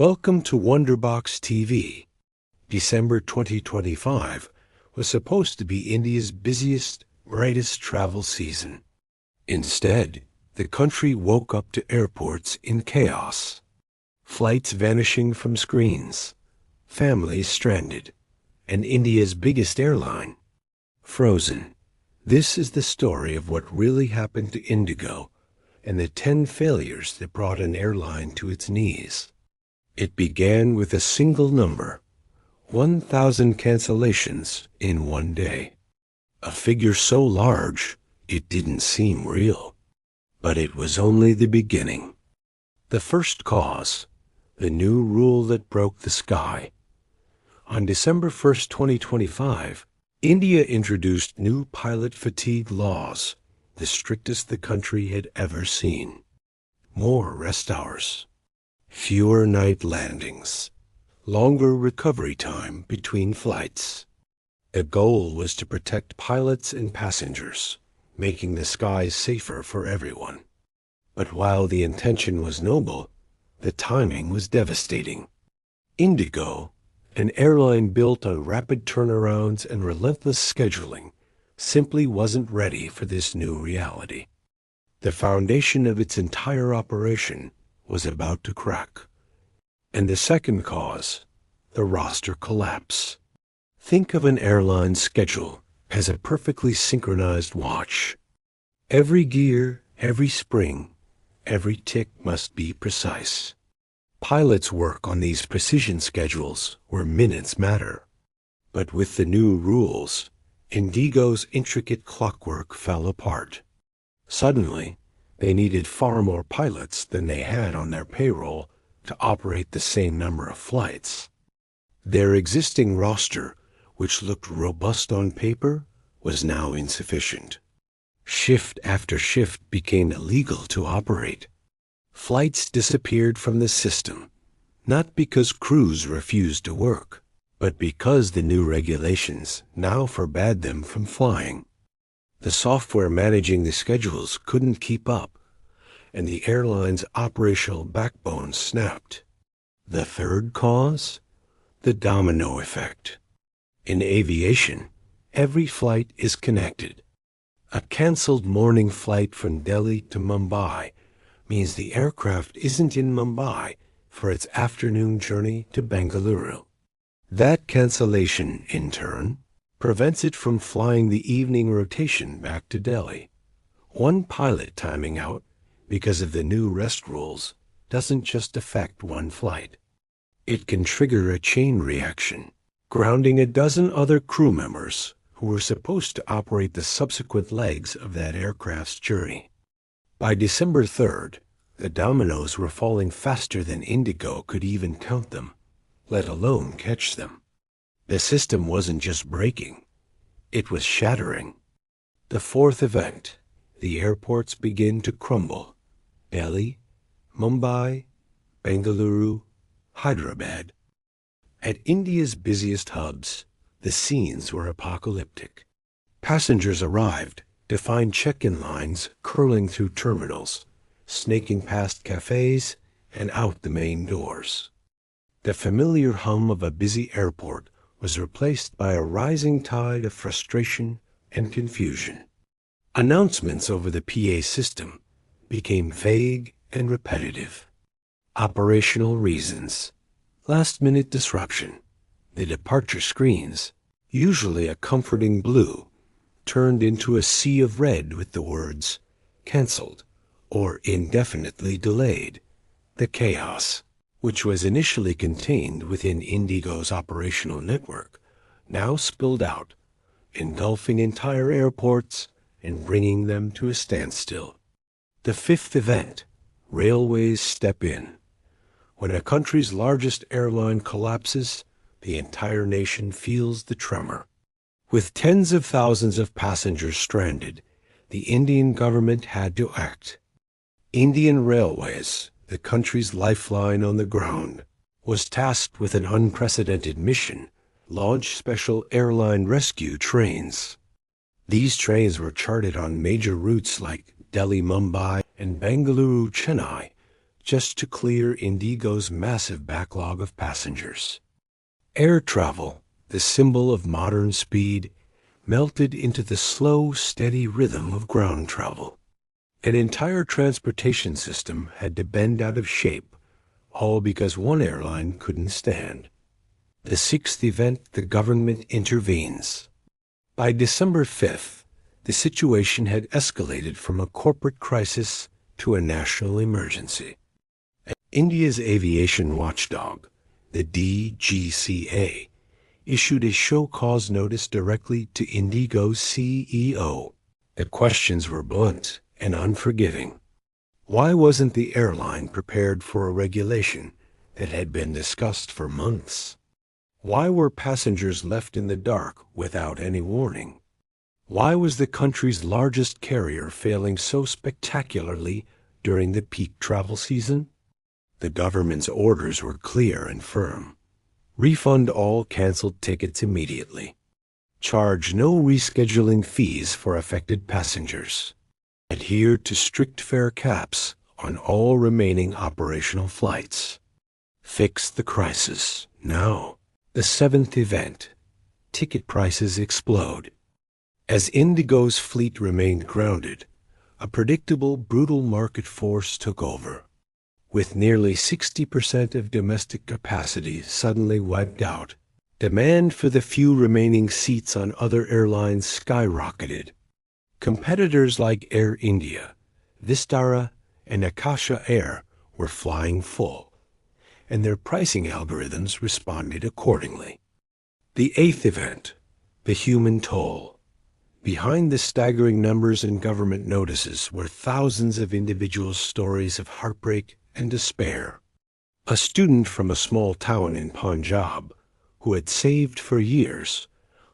Welcome to WonderBox TV. December 2025 was supposed to be India's busiest, brightest travel season. Instead, the country woke up to airports in chaos. Flights vanishing from screens, families stranded, and India's biggest airline frozen. This is the story of what really happened to IndiGo and the 10 failures that brought an airline to its knees. It began with a single number, 1,000 cancellations in one day. A figure so large, it didn't seem real. But it was only the beginning. The first cause, the new rule that broke the sky. On December 1st, 2025, India introduced new pilot fatigue laws, the strictest the country had ever seen. More rest hours, fewer night landings, longer recovery time between flights. The goal was to protect pilots and passengers, making the skies safer for everyone. But while the intention was noble, the timing was devastating. IndiGo, an airline built on rapid turnarounds and relentless scheduling, simply wasn't ready for this new reality. The foundation of its entire operation was about to crack. And the second cause, the roster collapse. Think of an airline's schedule as a perfectly synchronized watch. Every gear, every spring, every tick must be precise. Pilots work on these precision schedules where minutes matter. But with the new rules, IndiGo's intricate clockwork fell apart. Suddenly, they needed far more pilots than they had on their payroll to operate the same number of flights. Their existing roster, which looked robust on paper, was now insufficient. Shift after shift became illegal to operate. Flights disappeared from the system, not because crews refused to work, but because the new regulations now forbade them from flying. The software managing the schedules couldn't keep up, and the airline's operational backbone snapped. The third cause? The domino effect. In aviation, every flight is connected. A canceled morning flight from Delhi to Mumbai means the aircraft isn't in Mumbai for its afternoon journey to Bengaluru. That cancellation, in turn, prevents it from flying the evening rotation back to Delhi. One pilot timing out because of the new rest rules doesn't just affect one flight. It can trigger a chain reaction, grounding a dozen other crew members who were supposed to operate the subsequent legs of that aircraft's journey. By December 3rd, the dominoes were falling faster than IndiGo could even count them, let alone catch them. The system wasn't just breaking, it was shattering. The fourth event, the airports begin to crumble. Delhi, Mumbai, Bengaluru, Hyderabad. At India's busiest hubs, the scenes were apocalyptic. Passengers arrived to find check-in lines curling through terminals, snaking past cafes and out the main doors. The familiar hum of a busy airport was replaced by a rising tide of frustration and confusion. Announcements over the PA system became vague and repetitive. Operational reasons, last-minute disruption. The departure screens, usually a comforting blue, turned into a sea of red with the words "canceled" or "indefinitely delayed." The chaos, which was initially contained within IndiGo's operational network, now spilled out, engulfing entire airports and bringing them to a standstill. The fifth event, railways step in. When a country's largest airline collapses, the entire nation feels the tremor. With tens of thousands of passengers stranded, the Indian government had to act. Indian Railways, the country's lifeline on the ground, was tasked with an unprecedented mission: launch special airline rescue trains. These trains were charted on major routes like Delhi-Mumbai and Bengaluru-Chennai just to clear IndiGo's massive backlog of passengers. Air travel, the symbol of modern speed, melted into the slow, steady rhythm of ground travel. An entire transportation system had to bend out of shape, all because one airline couldn't stand. The sixth event, the government intervenes. By December 5th, the situation had escalated from a corporate crisis to a national emergency. India's aviation watchdog, the DGCA, issued a show-cause notice directly to IndiGo's CEO. The questions were blunt and unforgiving. Why wasn't the airline prepared for a regulation that had been discussed for months? Why were passengers left in the dark without any warning? Why was the country's largest carrier failing so spectacularly during the peak travel season? The government's orders were clear and firm. Refund all canceled tickets immediately. Charge no rescheduling fees for affected passengers. Adhere to strict fare caps on all remaining operational flights. Fix the crisis now. The seventh event. Ticket prices explode. As IndiGo's fleet remained grounded, a predictable, brutal market force took over. With nearly 60% of domestic capacity suddenly wiped out, demand for the few remaining seats on other airlines skyrocketed. Competitors like Air India, Vistara, and Akasha Air were flying full, and their pricing algorithms responded accordingly. The eighth event, the human toll. Behind the staggering numbers and government notices were thousands of individual stories of heartbreak and despair. A student from a small town in Punjab, who had saved for years,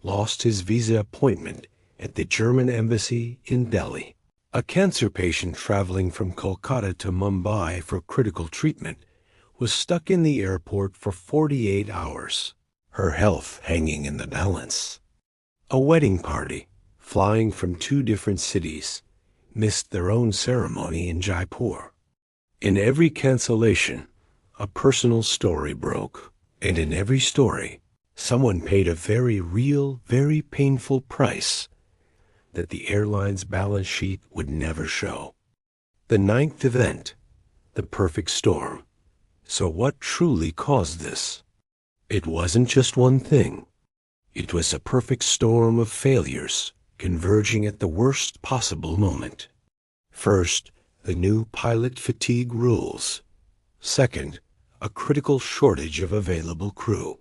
lost his visa appointment at the German embassy in Delhi. A cancer patient traveling from Kolkata to Mumbai for critical treatment was stuck in the airport for 48 hours, her health hanging in the balance. A wedding party, flying from two different cities, missed their own ceremony in Jaipur. In every cancellation, a personal story broke, and in every story, someone paid a very real, very painful price that the airline's balance sheet would never show. The ninth event, the perfect storm. So what truly caused this? It wasn't just one thing. It was a perfect storm of failures converging at the worst possible moment. First, the new pilot fatigue rules. Second, a critical shortage of available crew.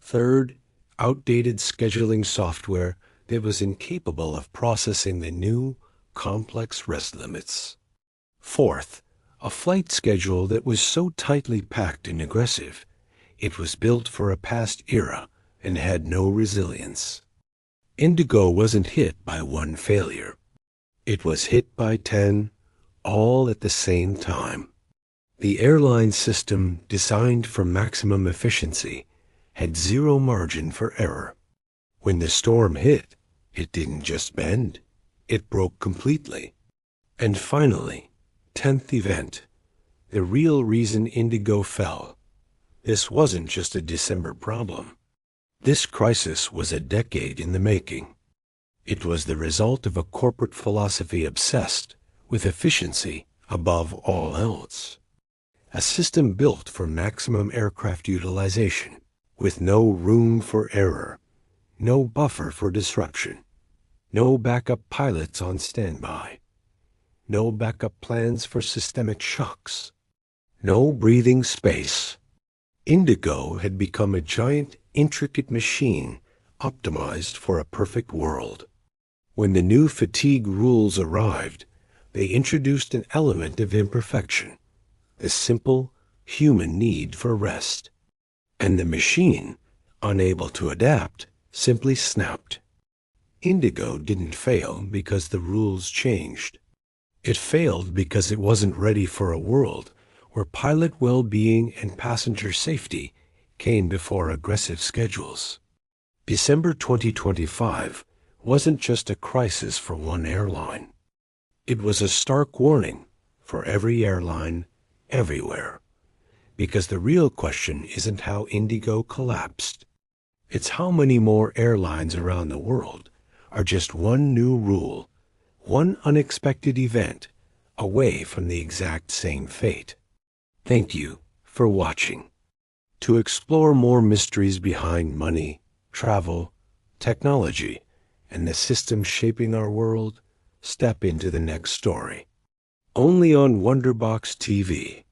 Third, outdated scheduling software that was incapable of processing the new, complex rest limits. Fourth, a flight schedule that was so tightly packed and aggressive, it was built for a past era and had no resilience. IndiGo wasn't hit by one failure. It was hit by 10, all at the same time. The airline system, designed for maximum efficiency, had zero margin for error. When the storm hit, it didn't just bend, it broke completely. And finally, 10th event, the real reason IndiGo fell. This wasn't just a December problem. This crisis was a decade in the making. It was the result of a corporate philosophy obsessed with efficiency above all else. A system built for maximum aircraft utilization, with no room for error, no buffer for disruption, no backup pilots on standby, no backup plans for systemic shocks, no breathing space. IndiGo had become a giant, intricate machine optimized for a perfect world. When the new fatigue rules arrived, they introduced an element of imperfection, the simple human need for rest. And the machine, unable to adapt, simply snapped. IndiGo didn't fail because the rules changed. It failed because it wasn't ready for a world where pilot well-being and passenger safety came before aggressive schedules. December 2025 wasn't just a crisis for one airline. It was a stark warning for every airline everywhere. Because the real question isn't how IndiGo collapsed. It's how many more airlines around the world are just one new rule, one unexpected event, away from the exact same fate. Thank you for watching. To explore more mysteries behind money, travel, technology, and the systems shaping our world, step into the next story. Only on WonderBox TV.